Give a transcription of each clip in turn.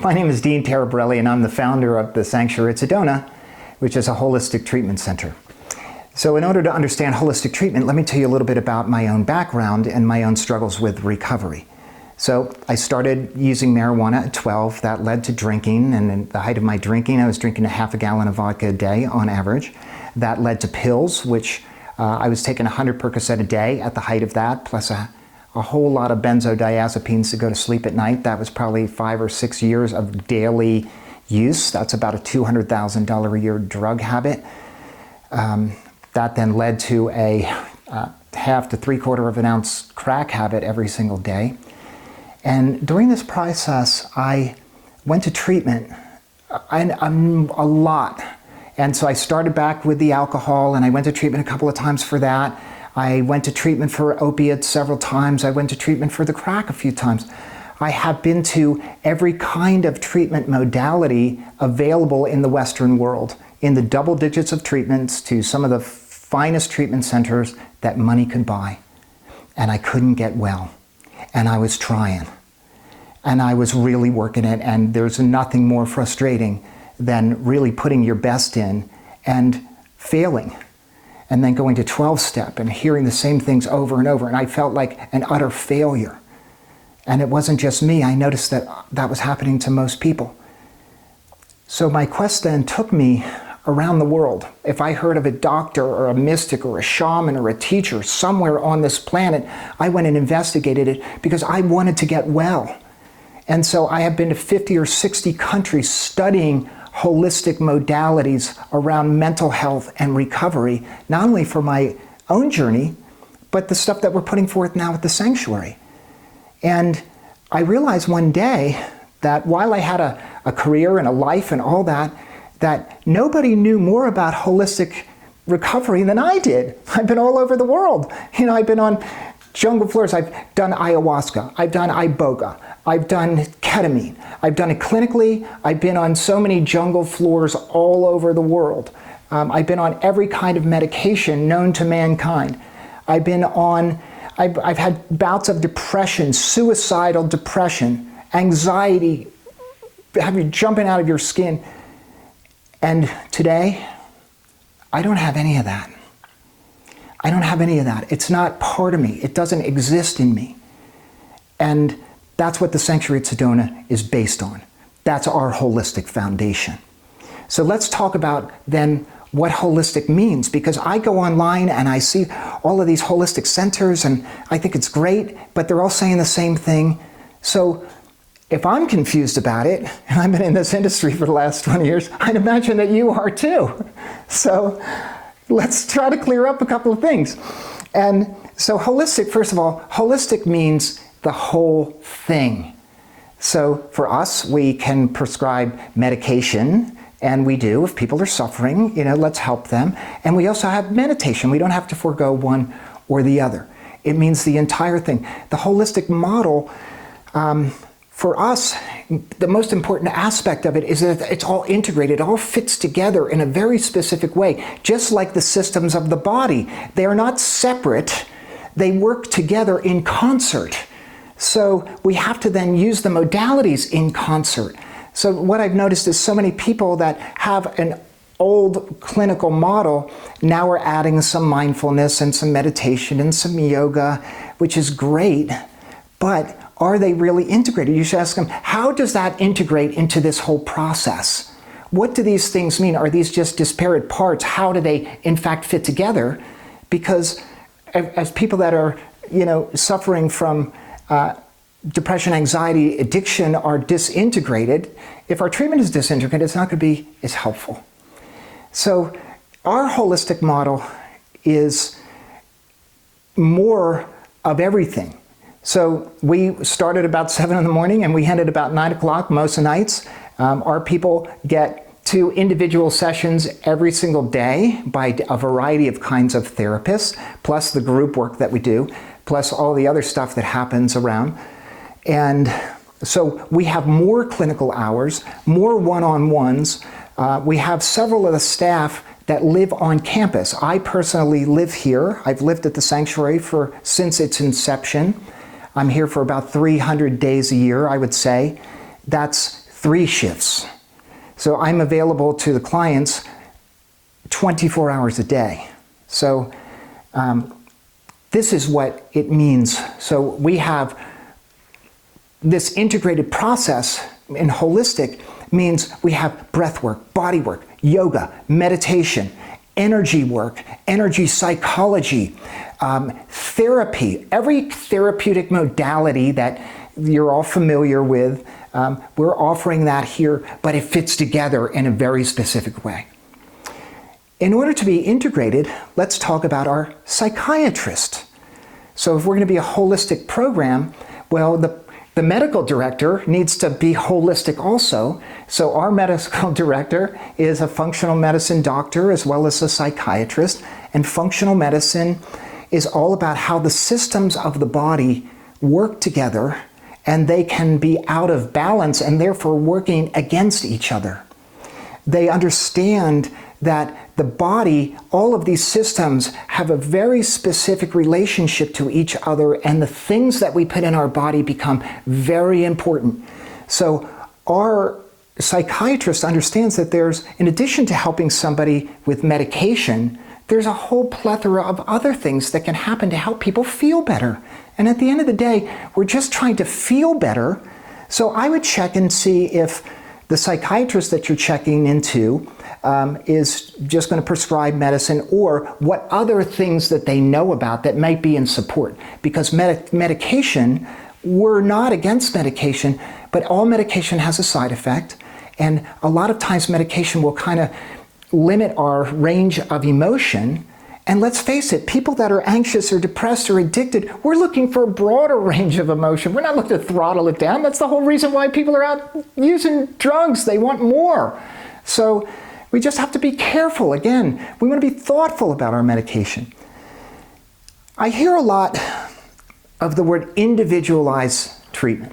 My name is Dean Taraborelli, and I'm the founder of the Sanctuary at Sedona, which is a holistic treatment center. So in order to understand holistic treatment, let me tell you a little bit about my own background and my own struggles with recovery. So I started using marijuana at 12. That led to drinking, and at the height of my drinking, I was drinking a half a gallon of vodka a day on average. That led to pills, which I was taking 100 Percocet a day at the height of that, plus a whole lot of benzodiazepines to go to sleep at night. That was probably 5 or 6 years of daily use. That's about a $200,000 a year drug habit. That then led to a half to 3/4 of an ounce crack habit every single day. And during this process, I went to treatment a lot. And so I started back with the alcohol, and I went to treatment a couple of times for that. I went to treatment for opiates several times. I went to treatment for the crack a few times. I have been to every kind of treatment modality available in the Western world, in the double digits of treatments, to some of the finest treatment centers that money could buy. And I couldn't get well. And I was trying. And I was really working it, and there's nothing more frustrating than really putting your best in and failing. And then going to 12-step and hearing the same things over and over. And I felt like an utter failure. And it wasn't just me. I noticed that that was happening to most people. So my quest then took me around the world. If I heard of a doctor or a mystic or a shaman or a teacher somewhere on this planet, I went and investigated it because I wanted to get well. And so I have been to 50 or 60 countries studying holistic modalities around mental health and recovery, not only for my own journey, but the stuff that we're putting forth now at the Sanctuary. And I realized one day that while I had a career and a life and all that, that nobody knew more about holistic recovery than I did. I've been all over the world. You know, I've been on jungle floors. I've done ayahuasca. I've done iboga. I've done ketamine. I've done it clinically. I've been on so many jungle floors all over the world. I've been on every kind of medication known to mankind. I've had bouts of depression, suicidal depression, anxiety, have you jumping out of your skin. And today, I don't have any of that. I don't have any of that. It's not part of me. It doesn't exist in me. And that's what the Sanctuary at Sedona is based on. That's our holistic foundation. So let's talk about then what holistic means, because I go online and I see all of these holistic centers and I think it's great, but they're all saying the same thing. So if I'm confused about it, and I've been in this industry for the last 20 years, I'd imagine that you are too. So let's try to clear up a couple of things. And so holistic, first of all, holistic means the whole thing. So for us, we can prescribe medication, and we do. If people are suffering, you know, let's help them. And we also have meditation. We don't have to forego one or the other. It means the entire thing. The holistic model, for us, the most important aspect of it is that it's all integrated. It all fits together in a very specific way, just like the systems of the body. They are not separate. They work together in concert. So we have to then use the modalities in concert. So what I've noticed is so many people that have an old clinical model now are adding some mindfulness and some meditation and some yoga, which is great, but are they really integrated? You should ask them, how does that integrate into this whole process? What do these things mean? Are these just disparate parts? How do they in fact fit together? Because as people that are, you know, suffering from depression, anxiety, addiction are disintegrated, if our treatment is disintegrated, it's not going to be as helpful. So our holistic model is more of everything. So we started about 7 in the morning and we ended about 9 o'clock most nights. Our people get 2 individual sessions every single day by a variety of kinds of therapists, plus the group work that we do, plus all the other stuff that happens around. And so we have more clinical hours, more one-on-ones. We have several of the staff that live on campus. I personally live here. I've lived at the Sanctuary since its inception. I'm here for about 300 days a year, I would say. That's 3 shifts. So I'm available to the clients 24 hours a day. So this is what it means. So we have this integrated process in holistic means we have breath work, body work, yoga, meditation, energy work, energy psychology, therapy, every therapeutic modality that you're all familiar with, we're offering that here, but it fits together in a very specific way. In order to be integrated, let's talk about our psychiatrist. So if we're going to be a holistic program, well, the medical director needs to be holistic also. So our medical director is a functional medicine doctor as well as a psychiatrist. And functional medicine is all about how the systems of the body work together and they can be out of balance and therefore working against each other. They understand that the body, all of these systems have a very specific relationship to each other, and the things that we put in our body become very important. So our psychiatrist understands that there's, in addition to helping somebody with medication, there's a whole plethora of other things that can happen to help people feel better. And at the end of the day, we're just trying to feel better. So I would check and see if the psychiatrist that you're checking into is just going to prescribe medicine, or what other things that they know about that might be in support. Because medication, we're not against medication, but all medication has a side effect. And a lot of times medication will kind of limit our range of emotion. And let's face it, people that are anxious or depressed or addicted, we're looking for a broader range of emotion. We're not looking to throttle it down. That's the whole reason why people are out using drugs. They want more. So we just have to be careful. Again, we want to be thoughtful about our medication. I hear a lot of the word individualized treatment.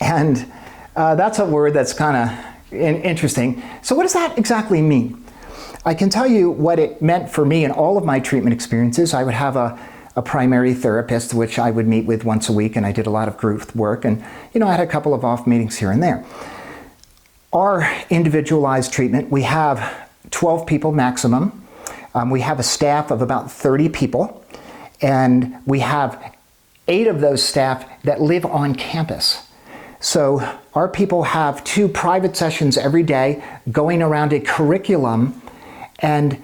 And that's a word that's kind of interesting. So what does that exactly mean? I can tell you what it meant for me in all of my treatment experiences. I would have a primary therapist, which I would meet with once a week, and I did a lot of group work, and I had a couple of off meetings here and there. Our individualized treatment, we have 12 people maximum. We have a staff of about 30 people, and we have 8 of those staff that live on campus. So our people have 2 private sessions every day going around a curriculum. And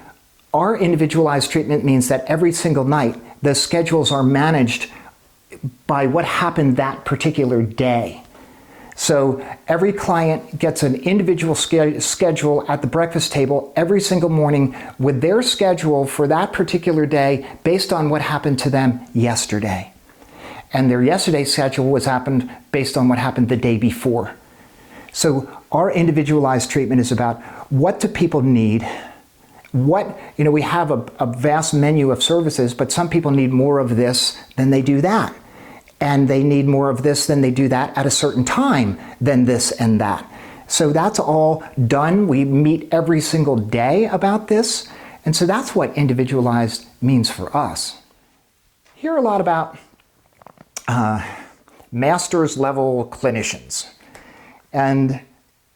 our individualized treatment means that every single night, the schedules are managed by what happened that particular day. So every client gets an individual schedule at the breakfast table every single morning with their schedule for that particular day based on what happened to them yesterday. And their yesterday schedule was happened based on what happened the day before. So our individualized treatment is about what do people need. We have a vast menu of services, but some people need more of this than they do that. And they need more of this than they do that at a certain time than this and that. So that's all done. We meet every single day about this. And so that's what individualized means for us. Hear a lot about master's level clinicians. And,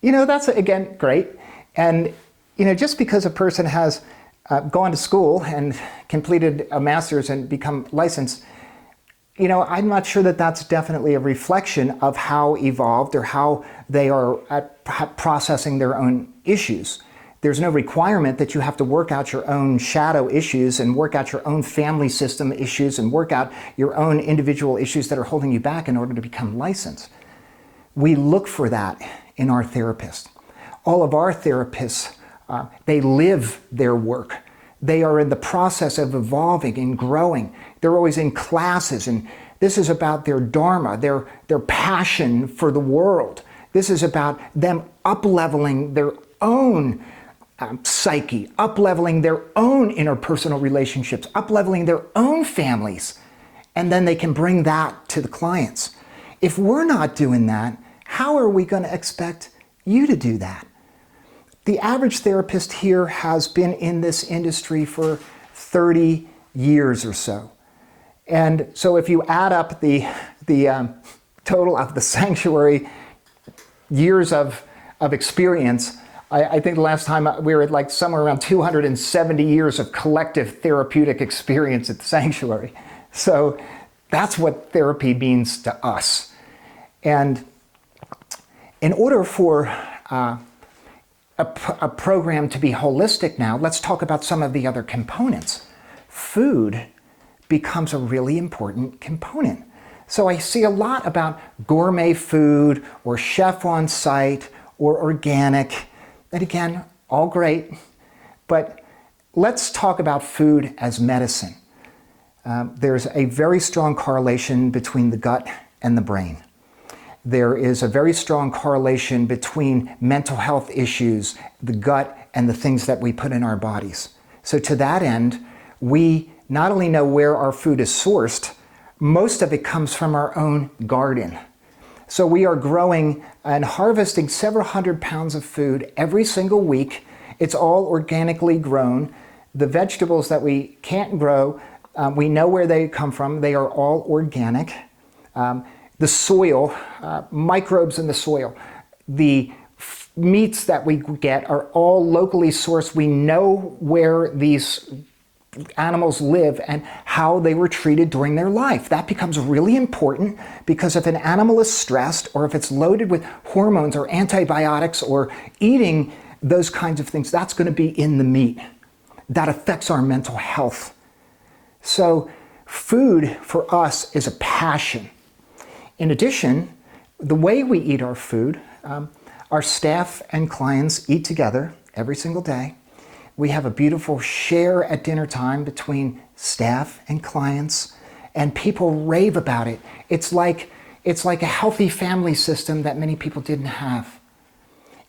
that's, again, great. And just because a person has gone to school and completed a master's and become licensed, I'm not sure that that's definitely a reflection of how evolved or how they are at processing their own issues. There's no requirement that you have to work out your own shadow issues and work out your own family system issues and work out your own individual issues that are holding you back in order to become licensed. We look for that in our therapists. All of our therapists, they live their work. They are in the process of evolving and growing. They're always in classes, and this is about their dharma, their passion for the world. This is about them up-leveling their own psyche, up-leveling their own interpersonal relationships, up-leveling their own families, and then they can bring that to the clients. If we're not doing that, how are we going to expect you to do that? The average therapist here has been in this industry for 30 years or so. And so if you add up the total of the sanctuary, years of experience, I think the last time we were at like somewhere around 270 years of collective therapeutic experience at the sanctuary. So that's what therapy means to us. And in order for a program to be holistic now, let's talk about some of the other components. Food becomes a really important component. So I see a lot about gourmet food or chef on site or organic. And again, all great, but let's talk about food as medicine. There's a very strong correlation between the gut and the brain. There is a very strong correlation between mental health issues, the gut, and the things that we put in our bodies. So to that end, we not only know where our food is sourced, most of it comes from our own garden. So we are growing and harvesting several hundred pounds of food every single week. It's all organically grown. The vegetables that we can't grow, we know where they come from. They are all organic. The soil, microbes in the soil, the meats that we get are all locally sourced. We know where these animals live and how they were treated during their life. That becomes really important because if an animal is stressed or if it's loaded with hormones or antibiotics or eating those kinds of things, that's going to be in the meat. That affects our mental health. So food for us is a passion. In addition, the way we eat our food, our staff and clients eat together every single day. We have a beautiful share at dinner time between staff and clients, and people rave about it. It's like a healthy family system that many people didn't have.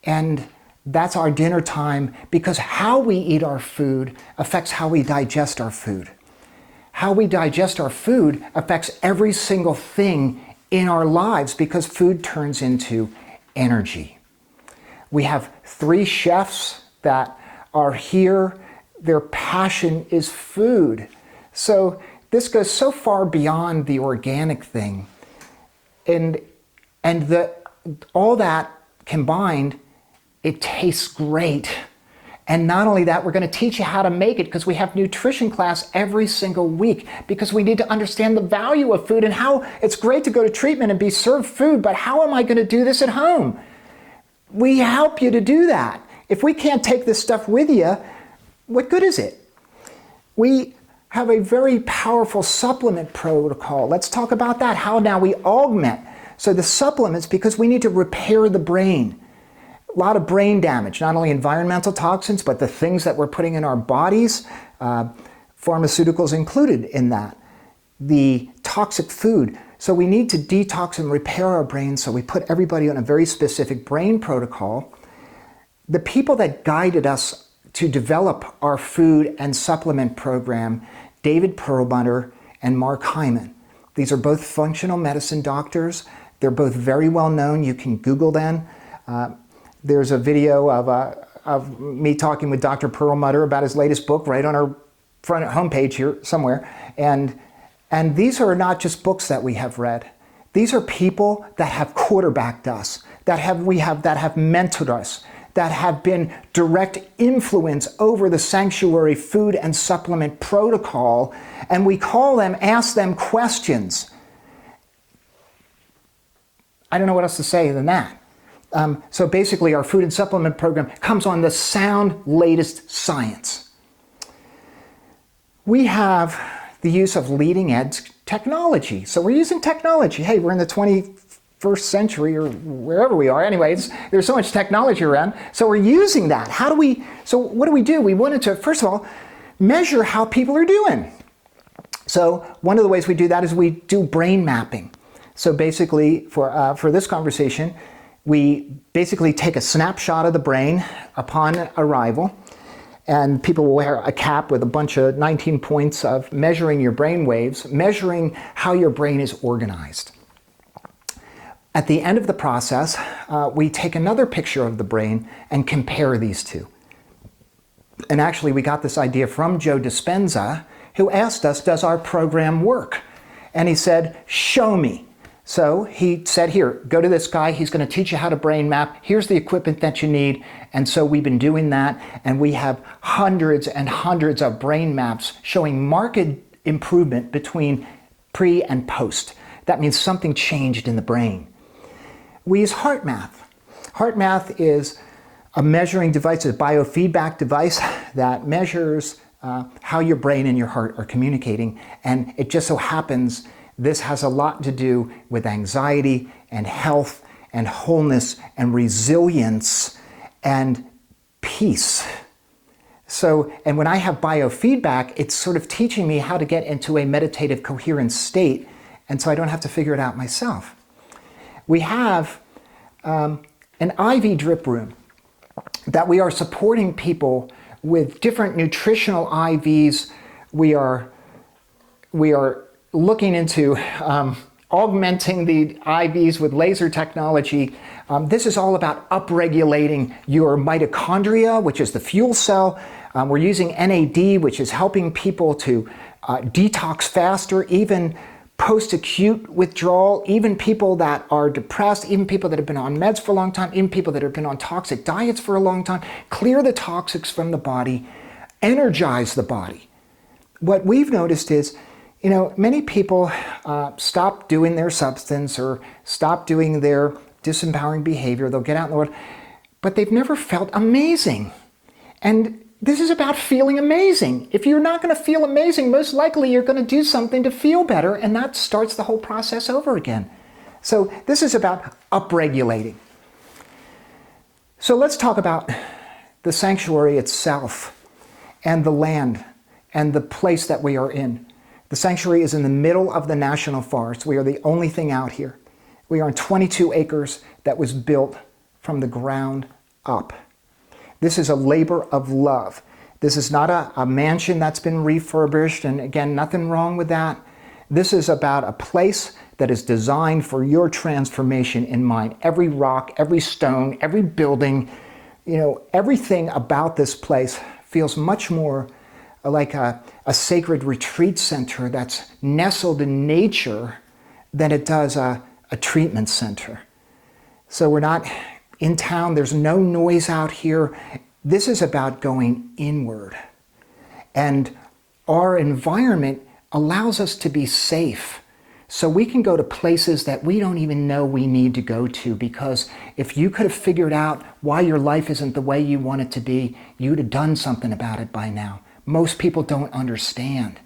And that's our dinner time because how we eat our food affects how we digest our food. How we digest our food affects every single thing in our lives because food turns into energy. We have 3 chefs that are here. Their passion is food. So this goes so far beyond the organic thing. And all that combined, it tastes great. And not only that, we're going to teach you how to make it because we have nutrition class every single week because we need to understand the value of food and how it's great to go to treatment and be served food, but how am I going to do this at home? We help you to do that. If we can't take this stuff with you, what good is it? We have a very powerful supplement protocol. Let's talk about that, how now we augment. So the supplements, because we need to repair the brain. A lot of brain damage, not only environmental toxins, but the things that we're putting in our bodies, pharmaceuticals included in that, the toxic food. So we need to detox and repair our brains, so we put everybody on a very specific brain protocol. The people that guided us to develop our food and supplement program, David Perlmutter and Mark Hyman. These are both functional medicine doctors. They're both very well known. You can Google them. There's a video of me talking with Dr. Perlmutter about his latest book right on our front homepage here somewhere. And these are not just books that we have read. These are people that have quarterbacked us, that have mentored us, that have been direct influence over the sanctuary food and supplement protocol. And we call them, ask them questions. I don't know what else to say than that. So basically our food and supplement program comes on the sound latest science. We have the use of leading edge technology. So we're using technology. Hey, we're in the 21st century or wherever we are. Anyways, there's so much technology around. So we're using that. So what do? We wanted to, first of all, measure how people are doing. So one of the ways we do that is we do brain mapping. So basically for this conversation, we basically take a snapshot of the brain upon arrival, and people will wear a cap with a bunch of 19 points of measuring your brain waves, measuring how your brain is organized. At the end of the process, we take another picture of the brain and compare these two. And actually, we got this idea from Joe Dispenza, who asked us, does our program work? And he said, show me. So he said, here, go to this guy. He's going to teach you how to brain map. Here's the equipment that you need. And so we've been doing that. And we have hundreds and hundreds of brain maps showing marked improvement between pre and post. That means something changed in the brain. We use heart math. Heart math is a measuring device, a biofeedback device that measures how your brain and your heart are communicating. And it just so happens this has a lot to do with anxiety and health and wholeness and resilience and peace. So, and when I have biofeedback, it's sort of teaching me how to get into a meditative coherent state, and so I don't have to figure it out myself. We have an IV drip room that we are supporting people with different nutritional IVs. We are looking into augmenting the IVs with laser technology. This is all about upregulating your mitochondria, which is the fuel cell. We're using NAD, which is helping people to detox faster, even post-acute withdrawal, even people that are depressed, even people that have been on meds for a long time, even people that have been on toxic diets for a long time, clear the toxics from the body, energize the body. What we've noticed is, you know, many people stop doing their substance or stop doing their disempowering behavior. They'll get out in the world, but they've never felt amazing. And this is about feeling amazing. If you're not going to feel amazing, most likely you're going to do something to feel better, and that starts the whole process over again. So this is about upregulating. So let's talk about the sanctuary itself and the land and the place that we are in. The sanctuary is in the middle of the national forest. We are the only thing out here. We are on 22 acres that was built from the ground up. This is a labor of love. This is not a mansion that's been refurbished, and again, nothing wrong with that. This is about a place that is designed for your transformation in mind. Every rock, every stone, every building, you know, everything about this place feels much more like a sacred retreat center that's nestled in nature than it does a treatment center. So we're not in town, there's no noise out here. This is about going inward. And our environment allows us to be safe. So we can go to places that we don't even know we need to go to, because if you could have figured out why your life isn't the way you want it to be, you'd have done something about it by now. Most people don't understand.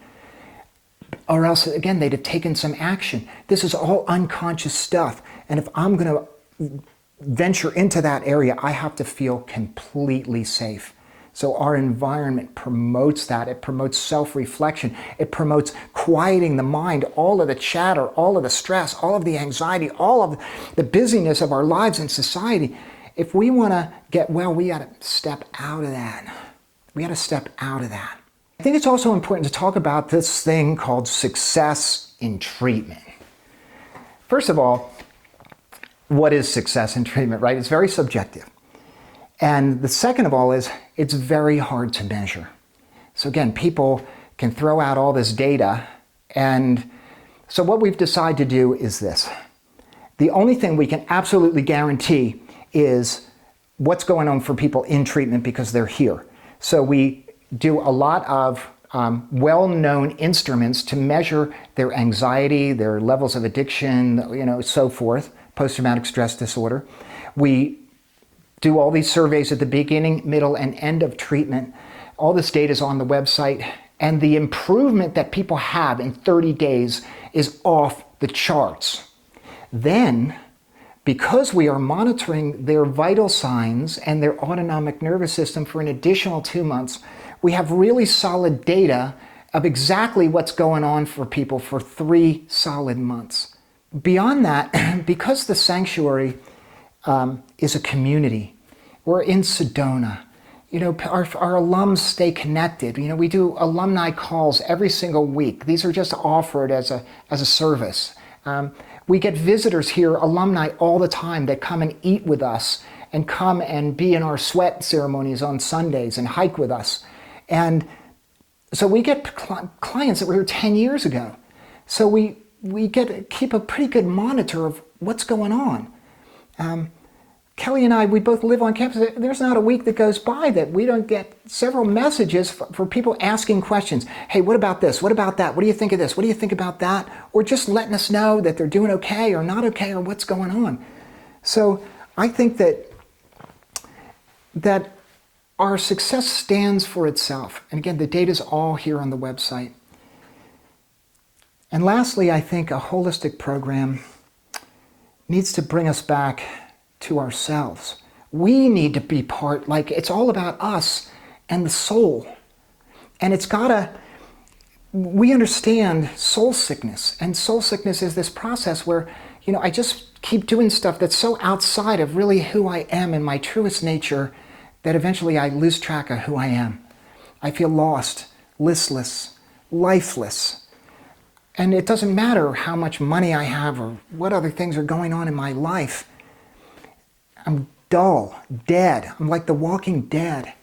Or else, again, they'd have taken some action. This is all unconscious stuff. And if I'm going to venture into that area, I have to feel completely safe. So our environment promotes that. It promotes self-reflection. It promotes quieting the mind, all of the chatter, all of the stress, all of the anxiety, all of the busyness of our lives in society. If we want to get well, we got to step out of that. We got to step out of that. I think it's also important to talk about this thing called success in treatment. First of all, what is success in treatment, right? It's very subjective. And the second of all is, it's very hard to measure. So again, people can throw out all this data, and so what we've decided to do is this. The only thing we can absolutely guarantee is what's going on for people in treatment because they're here. So we do a lot of well-known instruments to measure their anxiety, their levels of addiction, you know, so forth, post-traumatic stress disorder. We do all these surveys at the beginning, middle, and end of treatment. All this data is on the website, and the improvement that people have in 30 days is off the charts. Then, because we are monitoring their vital signs and their autonomic nervous system for an additional 2 months, we have really solid data of exactly what's going on for people for 3 solid months. Beyond that, because the sanctuary is a community, we're in Sedona. You know, our alums stay connected. You know, we do alumni calls every single week. These are just offered as a service. We get visitors here, alumni all the time, that come and eat with us and come and be in our sweat ceremonies on Sundays and hike with us. And so we get clients that were here 10 years ago. So we we keep a pretty good monitor of what's going on. Kelly and I, we both live on campus. There's not a week that goes by that we don't get several messages for people asking questions. Hey, what about this? What about that? What do you think of this? What do you think about that? Or just letting us know that they're doing okay or not okay or what's going on. So I think that our success stands for itself. And again, the data's all here on the website. And lastly, I think a holistic program needs to bring us back to ourselves. We need to be part, like it's all about us and the soul. And we understand soul sickness. And soul sickness is this process where, I just keep doing stuff that's so outside of really who I am in my truest nature that eventually I lose track of who I am. I feel lost, listless, lifeless. And it doesn't matter how much money I have or what other things are going on in my life. I'm dull, dead. I'm like the walking dead.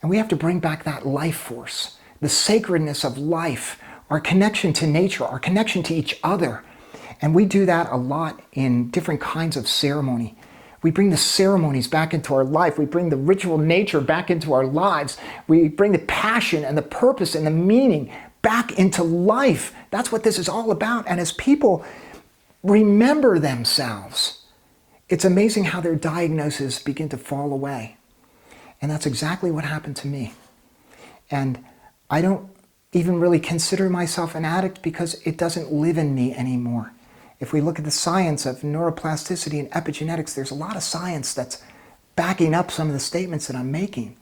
And we have to bring back that life force, the sacredness of life, our connection to nature, our connection to each other. And we do that a lot in different kinds of ceremony. We bring the ceremonies back into our life. We bring the ritual nature back into our lives. We bring the passion and the purpose and the meaning back into life. That's what this is all about. And as people remember themselves, it's amazing how their diagnoses begin to fall away. And that's exactly what happened to me. And I don't even really consider myself an addict because it doesn't live in me anymore. If we look at the science of neuroplasticity and epigenetics, there's a lot of science that's backing up some of the statements that I'm making.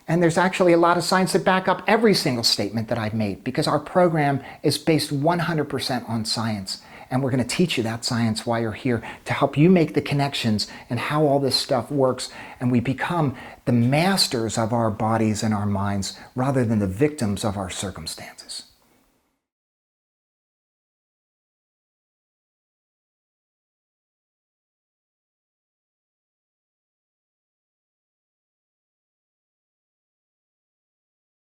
And there's actually a lot of science that back up every single statement that I've made because our program is based 100% on science. And we're going to teach you that science while you're here to help you make the connections and how all this stuff works. And we become the masters of our bodies and our minds rather than the victims of our circumstances.